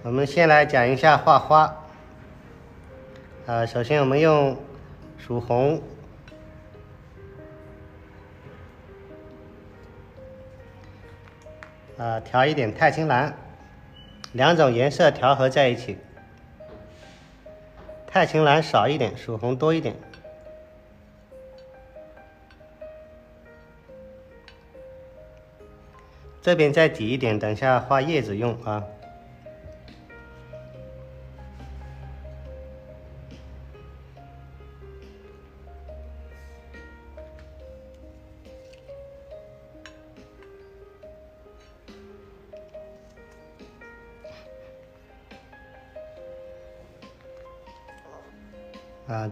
我们先来讲一下画花。首先我们用曙红，调一点钛青蓝，两种颜色调和在一起。钛青蓝少一点，曙红多一点。这边再挤一点，等下画叶子用啊。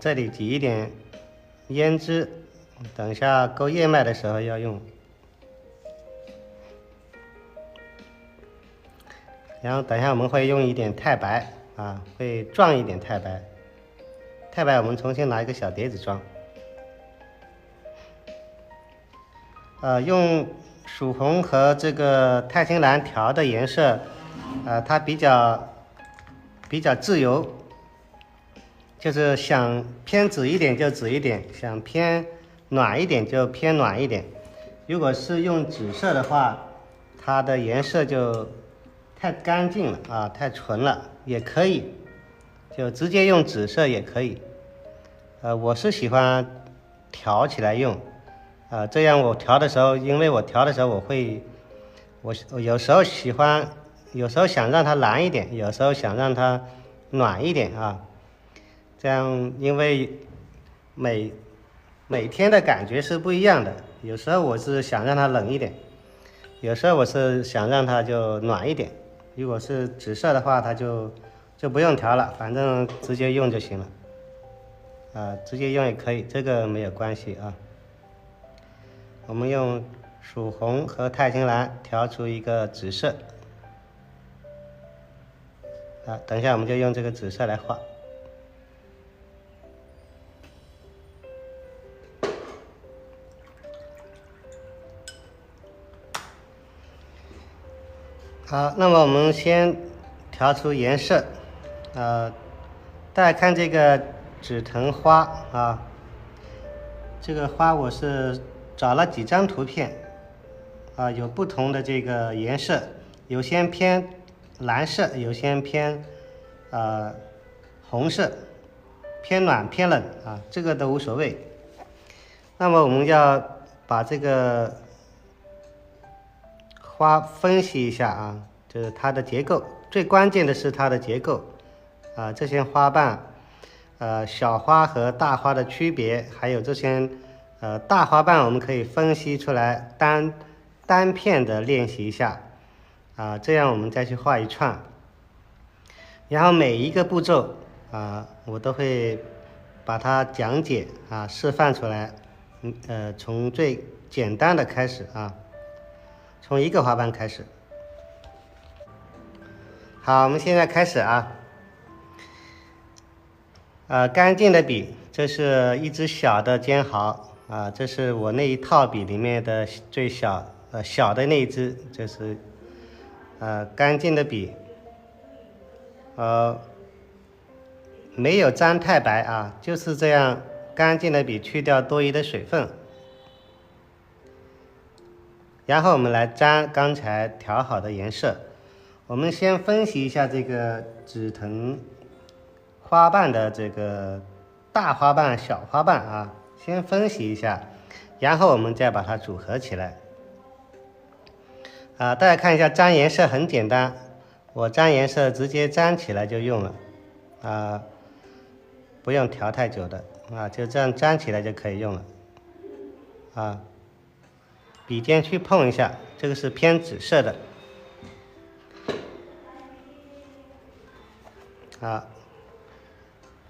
这里挤一点胭脂，等下勾叶脉的时候要用。然后等下我们会用一点太白会撞一点太白。太白我们重新拿一个小碟子装。用曙红和这个钛青蓝调的颜色，它比较自由。就是想偏紫一点就紫一点，想偏暖一点就偏暖一点。如果是用紫色的话，它的颜色就太干净了太纯了，也可以，就直接用紫色也可以。我是喜欢调起来用，这样我调的时候，因为我调的时候我有时候有时候想让它蓝一点，有时候想让它暖一点这样，因为每天的感觉是不一样的，有时候我是想让它冷一点，有时候我是想让它就暖一点。如果是紫色的话，它就不用调了，反正直接用就行了。直接用也可以，这个没有关系我们用曙红和钛青蓝调出一个紫色。等一下我们就用这个紫色来画。好，那么我们先调出颜色。大家看这个紫藤花这个花我是找了几张图片有不同的这个颜色，有些偏蓝色，有些偏红色，偏暖偏冷这个都无所谓。那么我们要把这个花分析一下就是它的结构，最关键的是它的结构这些花瓣小花和大花的区别，还有这些大花瓣我们可以分析出来，单片的练习一下这样我们再去画一串。然后每一个步骤我都会把它讲解示范出来。从最简单的开始从一个花瓣开始。好，我们现在开始干净的笔，这是一支小的尖毫这是我那一套笔里面的最小的那一支，这是干净的笔，没有沾太白就是这样干净的笔去掉多余的水分。然后我们来沾刚才调好的颜色。我们先分析一下这个紫藤花瓣的这个大花瓣小花瓣先分析一下，然后我们再把它组合起来。大家看一下沾颜色很简单，我沾颜色直接沾起来就用了不用调太久的就这样沾起来就可以用了笔尖去碰一下，这个是偏紫色的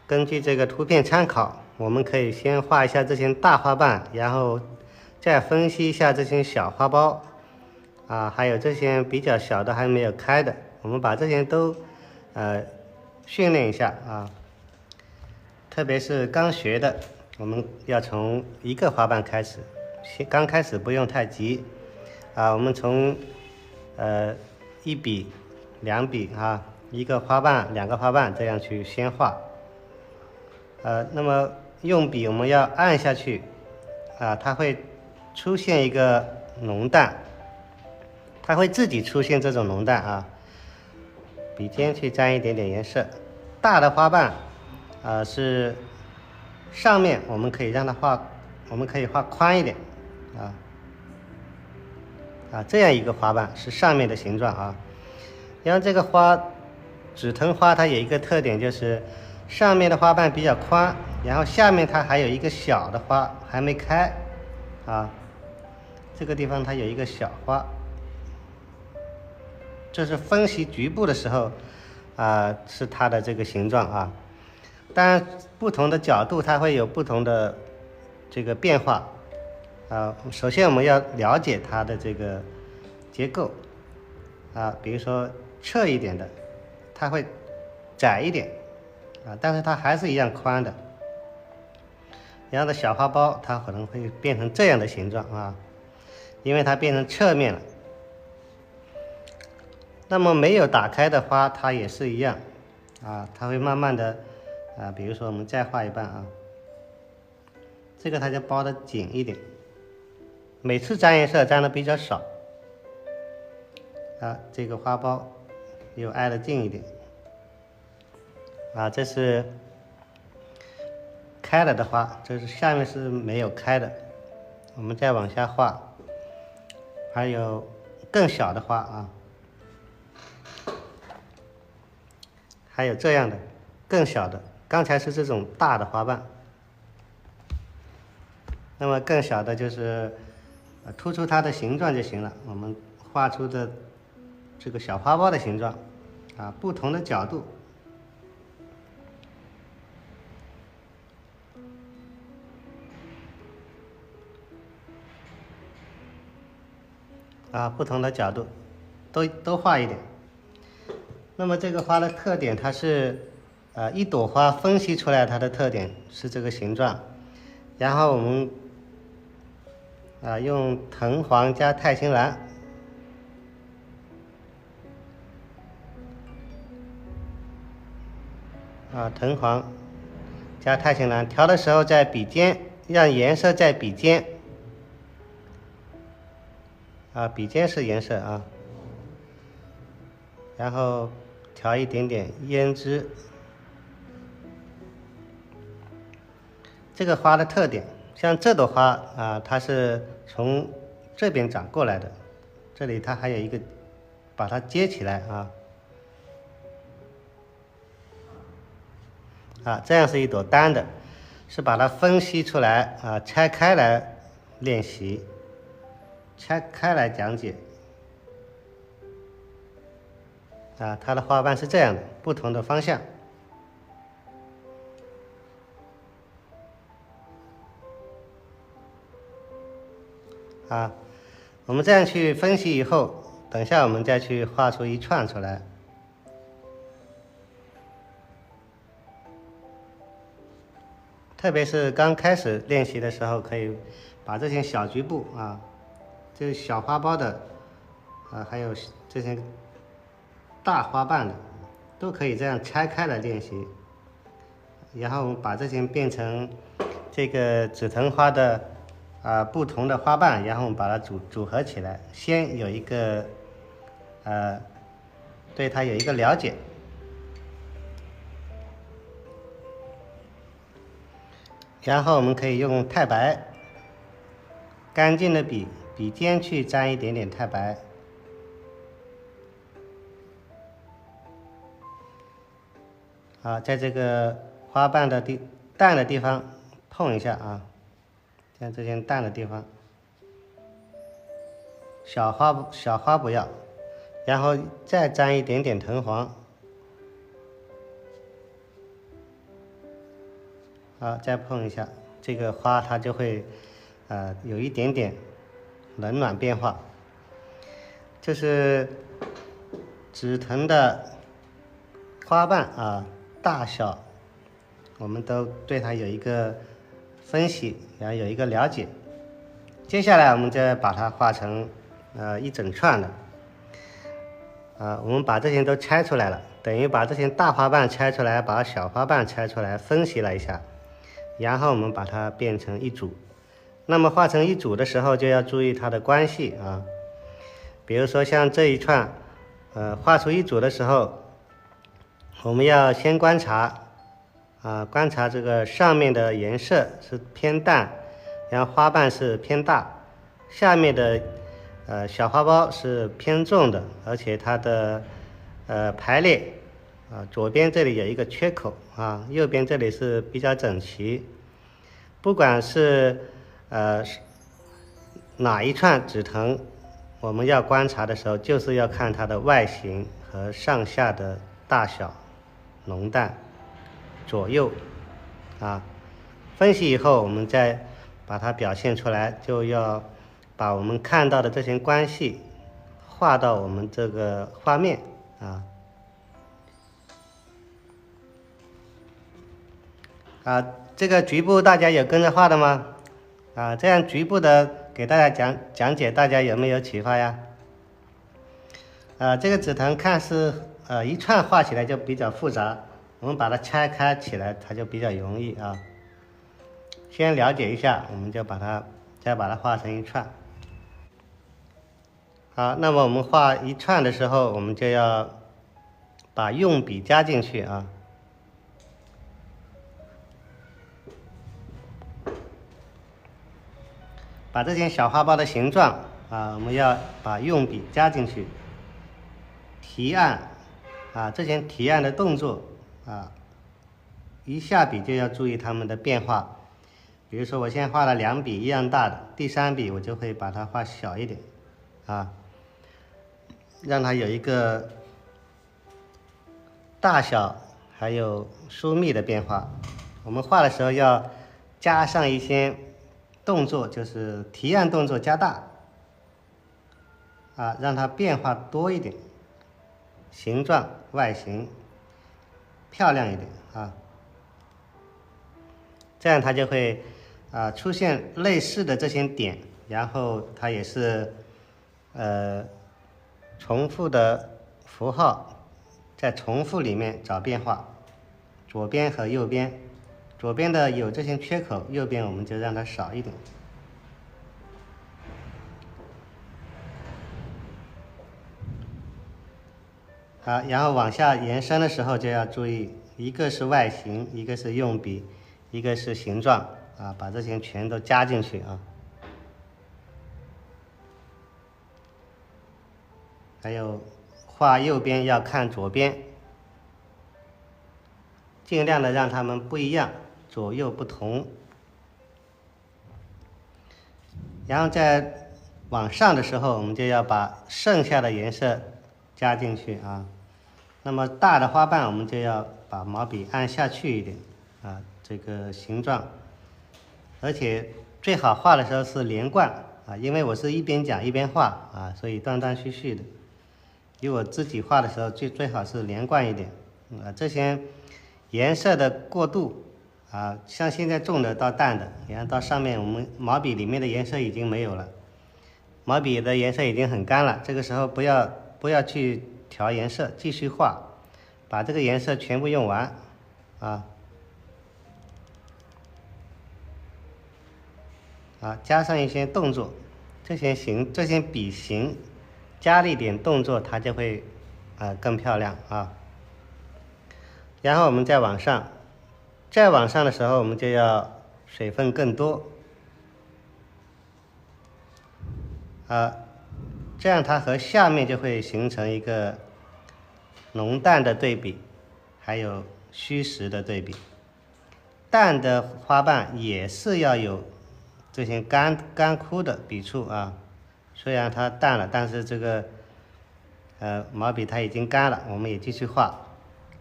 根据这个图片参考，我们可以先画一下这些大花瓣，然后再分析一下这些小花苞还有这些比较小的还没有开的，我们把这些都训练一下特别是刚学的，我们要从一个花瓣开始，刚开始不用太急我们从1笔2笔一个花瓣、两个花瓣这样去先画。那么用笔我们要按下去，它会出现一个浓淡，它会自己出现这种浓淡啊。笔尖去沾一点点颜色，大的花瓣，是上面我们可以让它画，我们可以画宽一点，这样一个花瓣是上面的形状啊。然后这个花，紫藤花它有一个特点，就是上面的花瓣比较宽，然后下面它还有一个小的花还没开，这个地方它有一个小花。这是分析局部的时候，是它的这个形状啊。当然，不同的角度它会有不同的这个变化。首先我们要了解它的这个结构，比如说侧一点的，它会窄一点，但是它还是一样宽的。然后的小花苞它可能会变成这样的形状啊，因为它变成侧面了。那么没有打开的花，它也是一样，它会慢慢的，比如说我们再画一半啊，这个它就包的紧一点，每次沾颜色沾的比较少，这个花苞又挨得近一点，这是开了的花，这是下面是没有开的，我们再往下画，还有更小的花还有这样的更小的，刚才是这种大的花瓣，那么更小的就是突出它的形状就行了。我们画出的这个小花苞的形状，不同的角度，不同的角度都画一点。那么这个花的特点，它是一朵花分析出来它的特点是这个形状，然后我们用藤黄加太青蓝，藤黄加太青蓝，调的时候在笔尖，让颜色在笔尖，笔尖是颜色然后调一点点胭脂。这个花的特点，像这朵花它是从这边长过来的，这里它还有一个把它接起来这样是一朵单的，是把它分析出来拆开来练习，拆开来讲解。它的花瓣是这样的，不同的方向。我们这样去分析以后，等一下我们再去画出一串出来。特别是刚开始练习的时候，可以把这些小局部这小花苞的还有这些大花瓣的，都可以这样拆开来练习。然后我们把这些变成这个紫藤花的不同的花瓣，然后我们把它组合起来，先有一个对它有一个了解。然后我们可以用太白，干净的笔尖去沾一点点太白，在这个花瓣的淡的地方碰一下像这些淡的地方，小花不要，然后再沾一点点藤黄，再碰一下，这个花它就会有一点点冷暖变化。就是紫藤的花瓣大小，我们都对它有一个分析，然后有一个了解。接下来我们再把它画成一整串的我们把这些都拆出来了，等于把这些大花瓣拆出来，把小花瓣拆出来，分析了一下，然后我们把它变成一组。那么画成一组的时候，就要注意它的关系啊。比如说像这一串，画出一组的时候，我们要先观察这个上面的颜色是偏淡，然后花瓣是偏大，下面的小花苞是偏重的，而且它的排列左边这里有一个缺口右边这里是比较整齐。不管是哪一串紫藤，我们要观察的时候，就是要看它的外形和上下的大小、浓淡、左右分析以后，我们再把它表现出来，就要把我们看到的这些关系画到我们这个画面这个局部大家有跟着画的吗？这样局部的给大家讲解，大家有没有启发呀？这个紫藤看似一串画起来就比较复杂，我们把它拆开起来，它就比较容易先了解一下，我们就再把它画成一串。好，那么我们画一串的时候，我们就要把用笔加进去把这些小花苞的形状我们要把用笔加进去。提按这些提按的动作一下笔就要注意它们的变化。比如说我现在画了2笔一样大的，第3笔我就会把它画小一点让它有一个大小还有疏密的变化。我们画的时候要加上一些动作，就是提按动作加大让它变化多一点，形状外形漂亮一点这样它就会出现类似的这些点，然后它也是重复的符号，在重复里面找变化，左边和右边，左边的有这些缺口，右边我们就让它少一点然后往下延伸的时候就要注意，一个是外形，一个是用笔，一个是形状把这些全都加进去还有画右边要看左边，尽量的让它们不一样，左右不同。然后在往上的时候，我们就要把剩下的颜色加进去那么大的花瓣我们就要把毛笔按下去一点这个形状，而且最好画的时候是连贯因为我是一边讲一边画所以断断续续的。因为我自己画的时候最好是连贯一点这些颜色的过渡像现在重的到淡的，然后到上面我们毛笔里面的颜色已经没有了，毛笔的颜色已经很干了，这个时候不要去调颜色，继续画，把这个颜色全部用完加上一些动作，这些笔形加了一点动作，它就会更漂亮然后我们再往上的时候，我们就要水分更多这样它和下面就会形成一个浓淡的对比，还有虚实的对比。淡的花瓣也是要有这些干枯的笔触虽然它淡了，但是这个毛笔它已经干了，我们也继续画。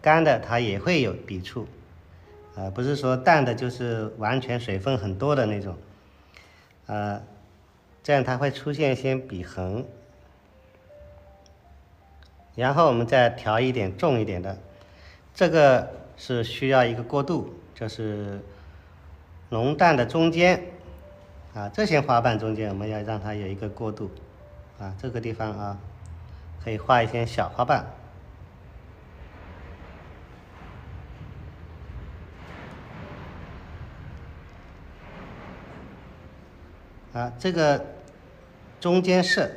干的它也会有笔触不是说淡的就是完全水分很多的那种这样它会出现一些笔痕。然后我们再调一点重一点的，这个是需要一个过渡，就是浓淡的中间这些花瓣中间我们要让它有一个过渡这个地方可以画一些小花瓣。这个中间色，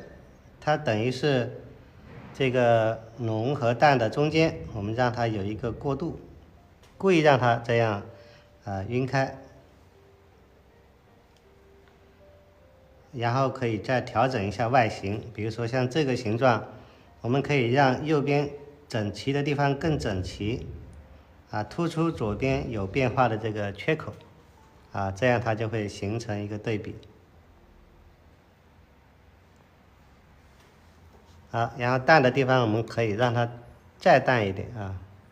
它等于是这个浓和淡的中间，我们让它有一个过渡，故意让它这样晕开，然后可以再调整一下外形，比如说像这个形状，我们可以让右边整齐的地方更整齐，突出左边有变化的这个缺口，这样它就会形成一个对比。然后淡的地方我们可以让它再淡一点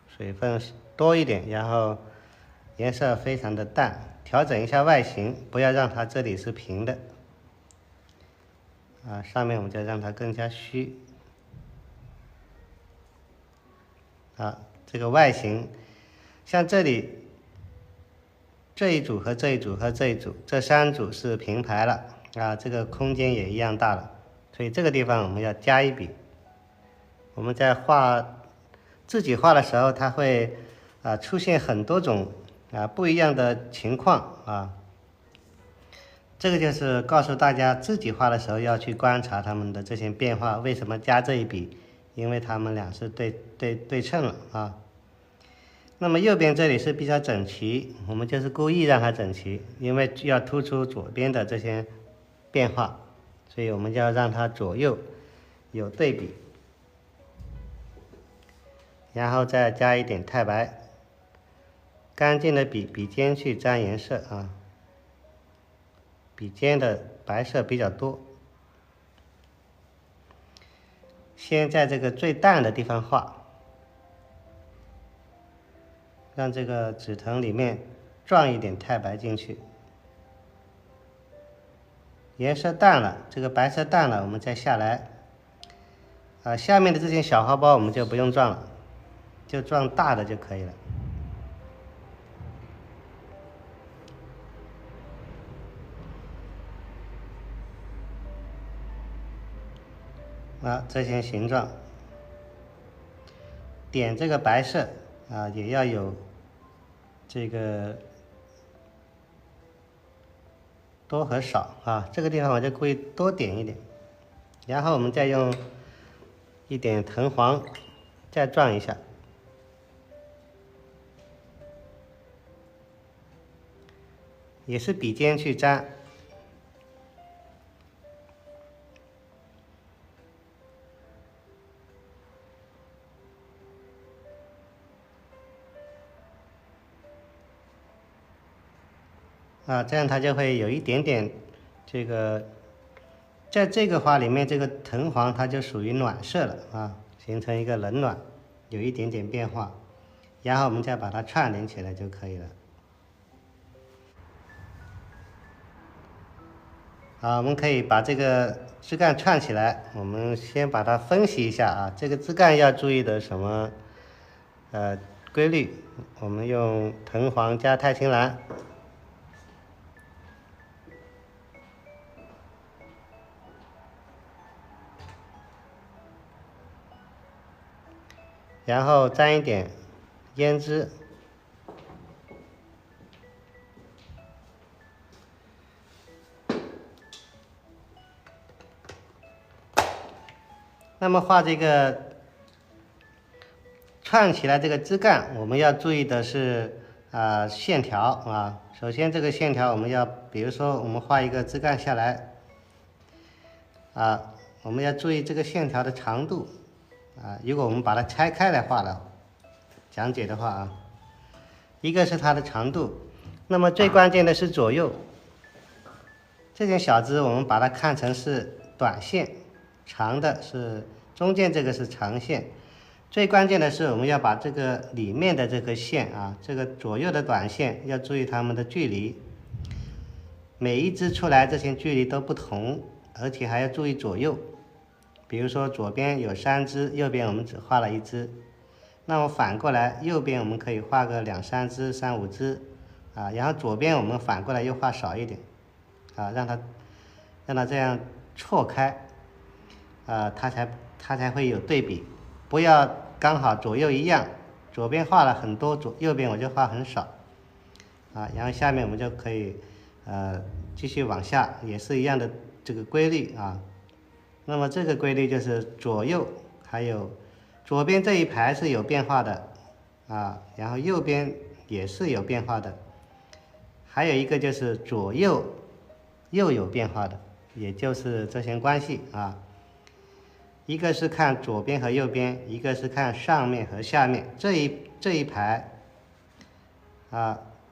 水分多一点，然后颜色非常的淡，调整一下外形，不要让它这里是平的，上面我们就让它更加虚。这个外形，像这里这一组和这一组和这一组，这3组是平排了这个空间也一样大了。所以这个地方我们要加一笔。我们在自己画的时候，它会出现很多种不一样的情况这个就是告诉大家，自己画的时候要去观察它们的这些变化。为什么加这一笔？因为它们俩是对称了那么右边这里是比较整齐，我们就是故意让它整齐，因为要突出左边的这些变化。所以我们就要让它左右有对比，然后再加一点太白，干净的笔尖去沾颜色笔尖的白色比较多。先在这个最淡的地方画，让这个纸藤里面撞一点太白进去。颜色淡了，这个白色淡了，我们再下来下面的这些小花苞我们就不用撞了，就撞大的就可以了。这些形状点这个白色也要有这个多和少这个地方我就故意多点一点，然后我们再用一点藤黄再撞一下，也是笔尖去沾。这样它就会有一点点这个，在这个花里面，这个藤黄它就属于暖色了形成一个冷暖，有一点点变化，然后我们再把它串联起来就可以了。我们可以把这个枝干串起来，我们先把它分析一下这个枝干要注意的什么规律。我们用藤黄加太青蓝。然后沾一点胭脂，那么画这个串起来这个枝干，我们要注意的是线条首先这个线条我们要，比如说我们画一个枝干下来我们要注意这个线条的长度如果我们把它拆开来画了讲解的话一个是它的长度，那么最关键的是左右。这些小枝我们把它看成是短线，长的是中间这个是长线。最关键的是我们要把这个里面的这个线这个左右的短线要注意它们的距离，每一枝出来这些距离都不同，而且还要注意左右。比如说左边有3枝，右边我们只画了1枝，那么反过来右边我们可以画个2、3枝、3、5枝然后左边我们反过来又画少一点让它这样错开它它才会有对比。不要刚好左右一样，左边画了很多，右边我就画很少然后下面我们就可以继续往下，也是一样的这个规律那么这个规律就是左右还有左边这一排是有变化的然后右边也是有变化的，还有一个就是左右又有变化的，也就是这些关系一个是看左边和右边，一个是看上面和下面，这一排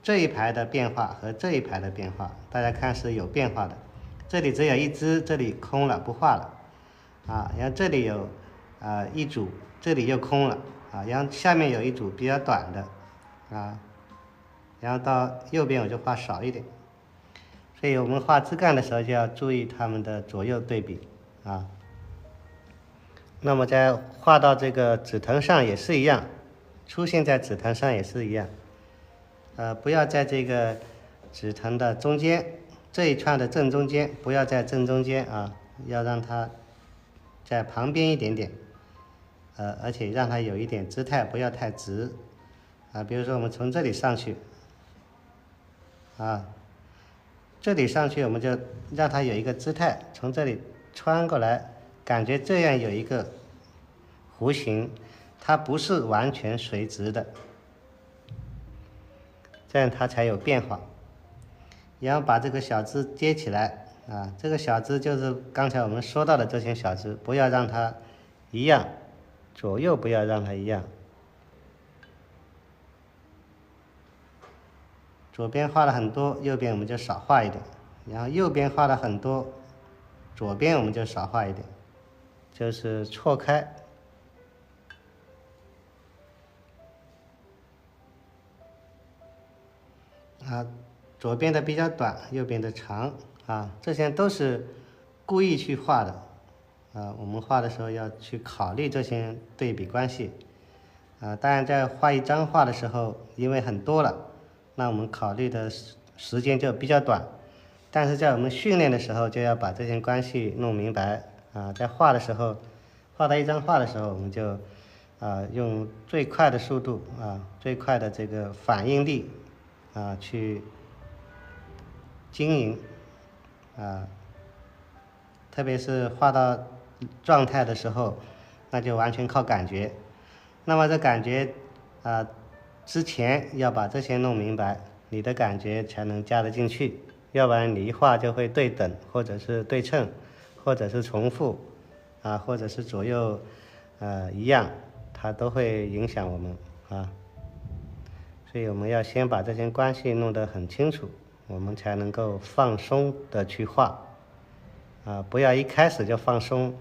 这一排的变化和这一排的变化，大家看是有变化的。这里只有一只，这里空了不画了然后这里有一组，这里又空了然后下面有一组比较短的然后到右边我就画少一点。所以我们画枝干的时候就要注意它们的左右对比那么在画到这个紫藤上也是一样，出现在紫藤上也是一样不要在这个紫藤的中间，这一串的正中间，不要在正中间要让它在旁边一点点而且让它有一点姿态，不要太直比如说我们从这里上去这里上去我们就让它有一个姿态，从这里穿过来，感觉这样有一个弧形，它不是完全垂直的，这样它才有变化。然后把这个小枝接起来这个小枝就是刚才我们说到的这些小枝，不要让它一样，左右不要让它一样。左边画了很多，右边我们就少画一点，然后右边画了很多，左边我们就少画一点，就是错开左边的比较短，右边的长这些都是故意去画的我们画的时候要去考虑这些对比关系当然在画一张画的时候，因为很多了，那我们考虑的时间就比较短，但是在我们训练的时候就要把这些关系弄明白在画的时候，画到一张画的时候，我们就用最快的速度最快的这个反应力去经营特别是画到状态的时候，那就完全靠感觉。那么这感觉之前要把这些弄明白，你的感觉才能加得进去，要不然你一画就会对等，或者是对称，或者是重复或者是左右一样，它都会影响我们所以我们要先把这些关系弄得很清楚，我们才能够放松的去画不要一开始就放松，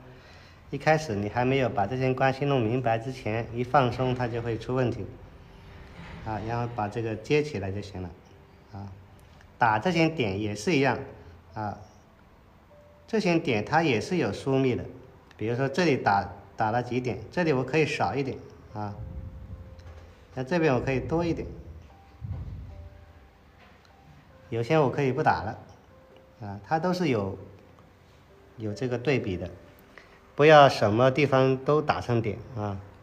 一开始你还没有把这些关系弄明白之前，一放松它就会出问题然后把这个接起来就行了打这些点也是一样这些点它也是有疏密的，比如说这里打了几点，这里我可以少一点那这边我可以多一点，有些我可以不打了它都是有这个对比的，不要什么地方都打上点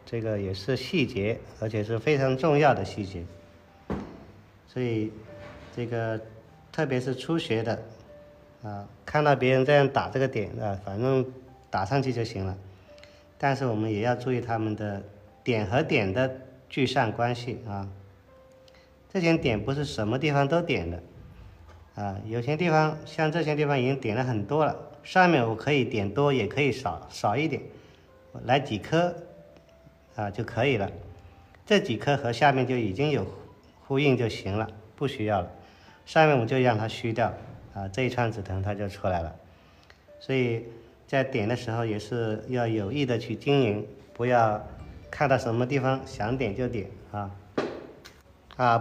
这个也是细节，而且是非常重要的细节。所以这个特别是初学的看到别人这样打这个点反正打上去就行了，但是我们也要注意他们的点和点的聚散关系这些点不是什么地方都点的有些地方像这些地方已经点了很多了，上面我可以点多也可以少一点，来几颗就可以了，这几颗和下面就已经有呼应就行了，不需要了，上面我们就让它虚掉这一串紫藤它就出来了。所以在点的时候也是要有意的去经营，不要看到什么地方想点就点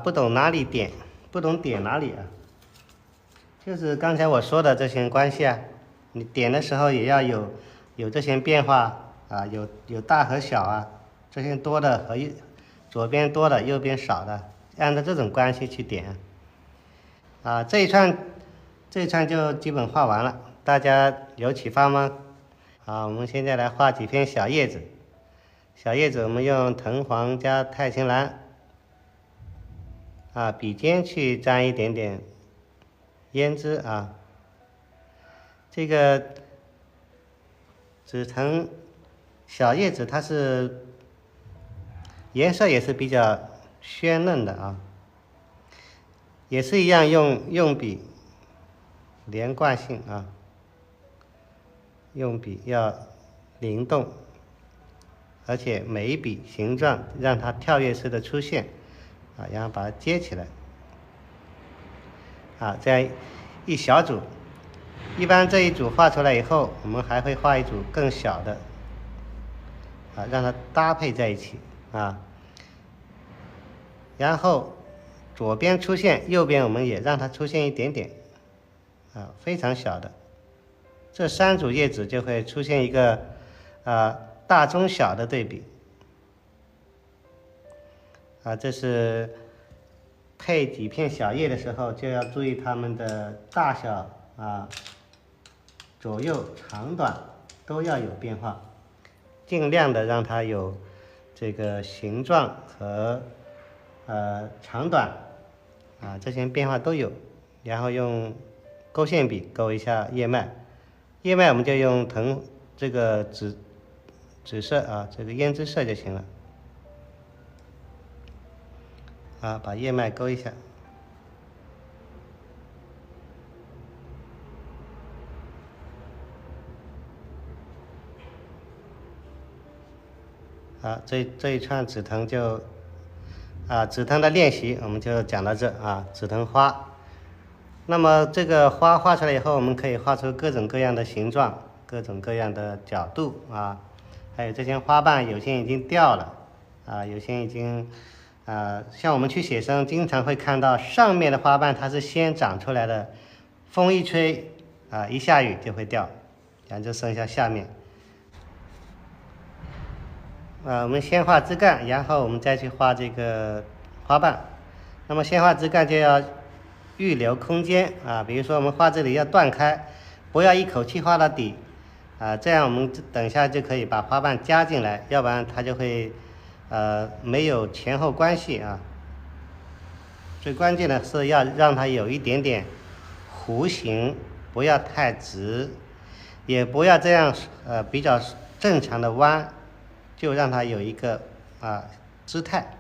不懂哪里点，不懂点哪里就是刚才我说的这些关系你点的时候也要有这些变化有大和小这些多的和左边多的右边少的，按照这种关系去点这一串就基本画完了，大家有启发吗？好，我们现在来画几片小叶子。小叶子我们用藤黄加太青蓝，笔尖去沾一点点胭脂啊。这个紫藤小叶子它是颜色也是比较鲜嫩的啊，也是一样用笔连贯性啊，用笔要灵动，而且每一笔形状让它跳跃式的出现然后把它接起来这样一小组。一般这一组画出来以后，我们还会画一组更小的让它搭配在一起然后左边出现，右边我们也让它出现一点点非常小的，这3组叶子就会出现一个大中小的对比这是配几片小叶的时候就要注意它们的大小左右长短都要有变化，尽量的让它有这个形状和长短这些变化都有，然后用勾线笔勾一下叶脉，叶脉我们就用这个紫色这个胭脂色就行了把叶脉勾一下这一串紫藤就紫藤的练习我们就讲到这紫藤花。那么这个花画出来以后，我们可以画出各种各样的形状，各种各样的角度还有这些花瓣有些已经掉了有些已经像我们去写生经常会看到上面的花瓣它是先长出来的，风一吹一下雨就会掉，然后就剩下下面我们先画枝干，然后我们再去画这个花瓣。那么先画枝干就要预留空间比如说我们画这里要断开，不要一口气画到底这样我们等一下就可以把花瓣加进来，要不然它就会没有前后关系最关键的是要让它有一点点弧形，不要太直，也不要这样比较正常的弯，就让它有一个姿态，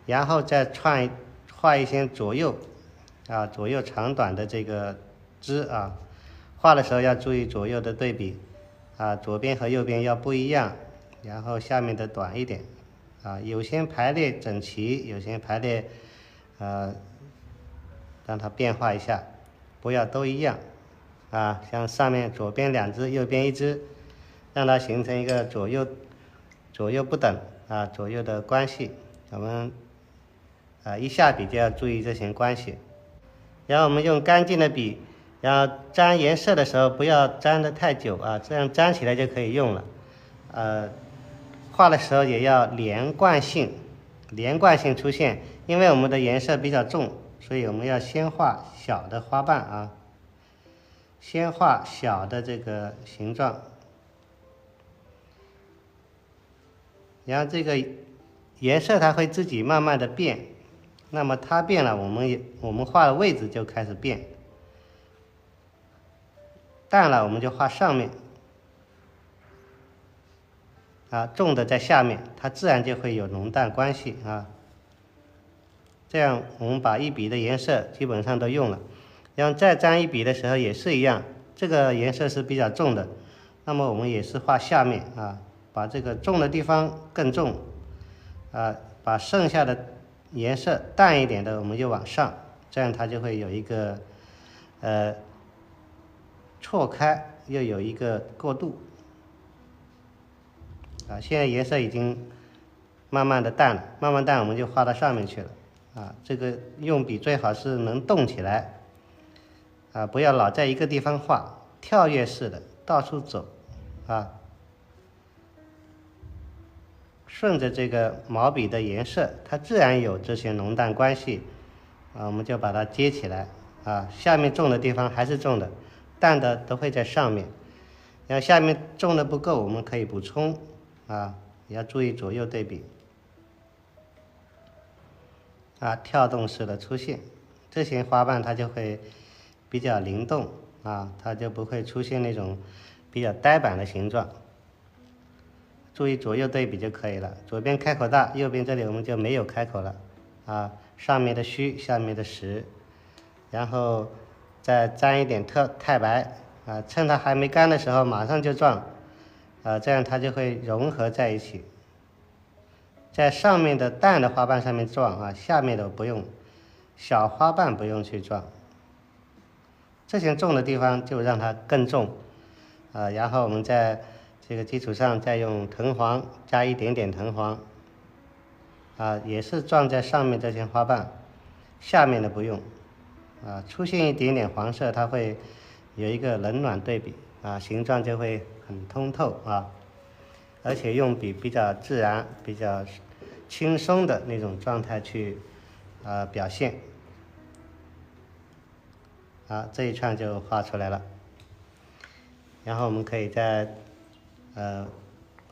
然后再画一些左右长短的这个枝画的时候要注意左右的对比左边和右边要不一样，然后下面的短一点有些排列整齐，有些排列让它变化一下，不要都一样像上面左边2枝，右边1枝，让它形成一个左右不等左右的关系。我们一下笔就要注意这些关系。然后我们用干净的笔，然后沾颜色的时候不要沾得太久这样沾起来就可以用了。画的时候也要连贯性出现，因为我们的颜色比较重，所以我们要先画小的花瓣先画小的这个形状，然后这个颜色它会自己慢慢的变，那么它变了，我们画的位置就开始变，淡了我们就画上面重的在下面，它自然就会有浓淡关系这样我们把一笔的颜色基本上都用了，然后再沾一笔的时候也是一样，这个颜色是比较重的，那么我们也是画下面把这个重的地方更重把剩下的颜色淡一点的我们就往上，这样它就会有一个错开，又有一个过渡现在颜色已经慢慢的淡了，慢慢淡我们就画到上面去了这个用笔最好是能动起来不要老在一个地方画，跳跃式的到处走顺着这个毛笔的颜色，它自然有这些浓淡关系我们就把它接起来下面重的地方还是重的，淡的都会在上面，然后下面重的不够，我们可以补充啊，也要注意左右对比啊，跳动式的出现，这些花瓣它就会比较灵动啊，它就不会出现那种比较呆板的形状。注意左右对比就可以了，左边开口大，右边这里我们就没有开口了啊，上面的虚，下面的实，然后再沾一点太白啊，趁它还没干的时候马上就撞啊，这样它就会融合在一起。在上面的淡的花瓣上面撞啊，下面的不用，小花瓣不用去撞，这些重的地方就让它更重啊，然后我们在这个基础上再用藤黄加一点点藤黄啊，也是撞在上面这些花瓣，下面的不用啊，出现一点点黄色，它会有一个冷暖对比啊，形状就会很通透啊，而且用笔比较自然、比较轻松的那种状态去表现啊，这一串就画出来了。然后我们可以再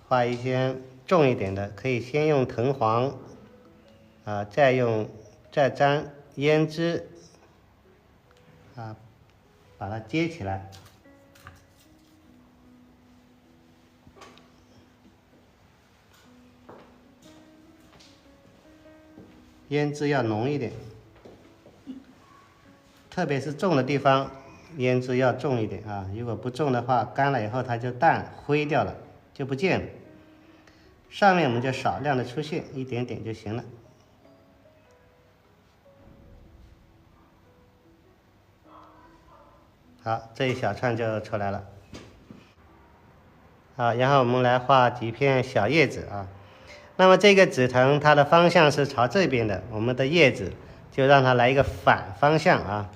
画一些重一点的，可以先用藤黄啊，再沾胭脂啊，把它接起来。胭脂要浓一点，特别是重的地方，胭脂要重一点啊。如果不重的话，干了以后它就淡灰掉了，就不见了。上面我们就少量的出现一点点就行了。好，这一小串就出来了。好，然后我们来画几片小叶子啊。那么这个紫藤它的方向是朝这边的，我们的叶子就让它来一个反方向啊。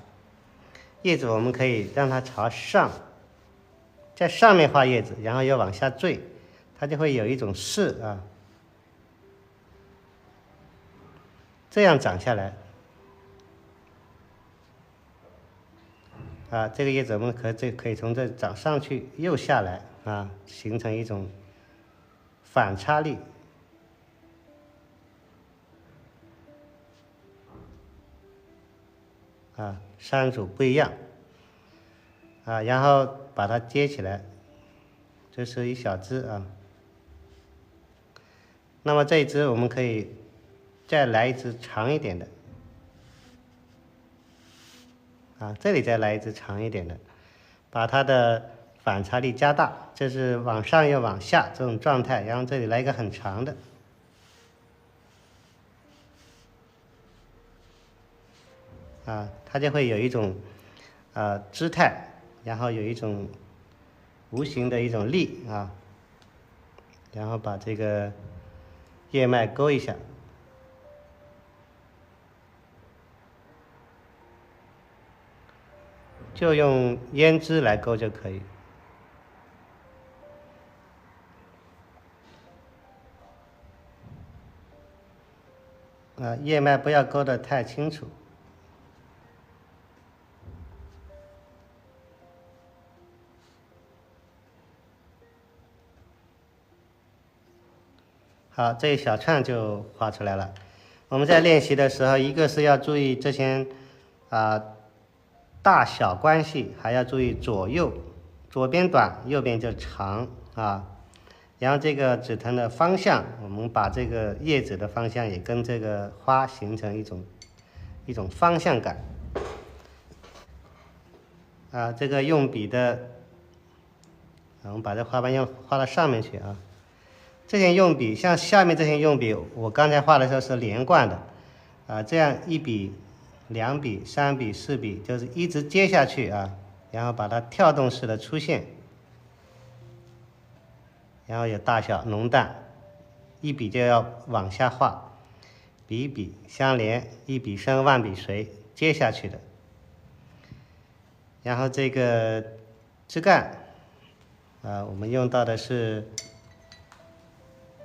叶子我们可以让它朝上，在上面画叶子，然后要往下坠，它就会有一种势啊，这样长下来啊。这个叶子我们可以从这长上去，又下来啊，形成一种反差力啊，三组不一样啊，然后把它接起来，这是一小支啊。那么这一支我们可以再来一支长一点的啊，这里再来一支长一点的，把它的反差力加大，这是往上又往下这种状态，然后这里来一个很长的啊，它就会有一种姿态，然后有一种无形的一种力啊，然后把这个叶脉勾一下，就用胭脂来勾就可以。叶脉不要勾得太清楚。好，这一小串就画出来了。我们在练习的时候，一个是要注意这些大小关系，还要注意左右，左边短，右边就长啊。然后这个紫藤的方向，我们把这个叶子的方向也跟这个花形成一种方向感啊。这个用笔的，我们把这花瓣画到上面去啊。这些用笔，像下面这些用笔，我刚才画的时候是连贯的啊，这样一笔、两笔、三笔、四笔，就是一直接下去啊，然后把它跳动式的出现，然后有大小浓淡，一笔就要往下画，笔笔相连，一笔生万笔随，接下去的。然后这个枝干我们用到的是。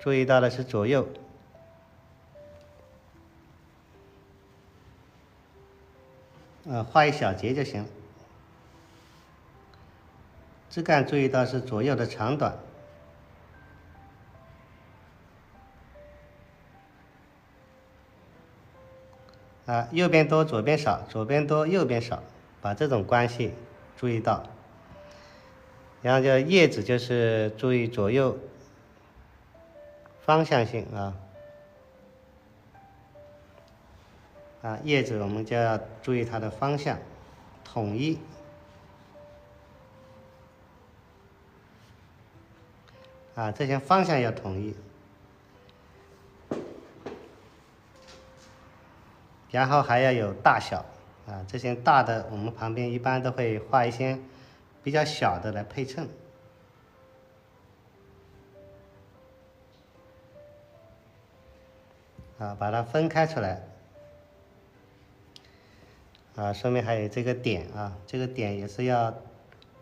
注意到的是左右，画一小节就行了。枝干注意到是左右的长短。右边多左边少，左边多右边少，把这种关系注意到。然后就叶子就是注意左右方向性叶子我们就要注意它的方向，统一。这些方向要统一。然后还要有大小这些大的我们旁边一般都会画一些比较小的来配衬把它分开出来上面还有这个点这个点也是要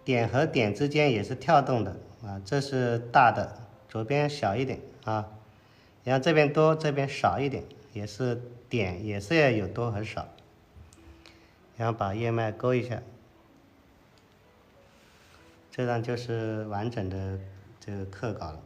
点和点之间也是跳动的这是大的，左边小一点然后这边多这边少一点，也是点也是要有多和少，然后把叶脉勾一下，这样就是完整的这个刻稿了。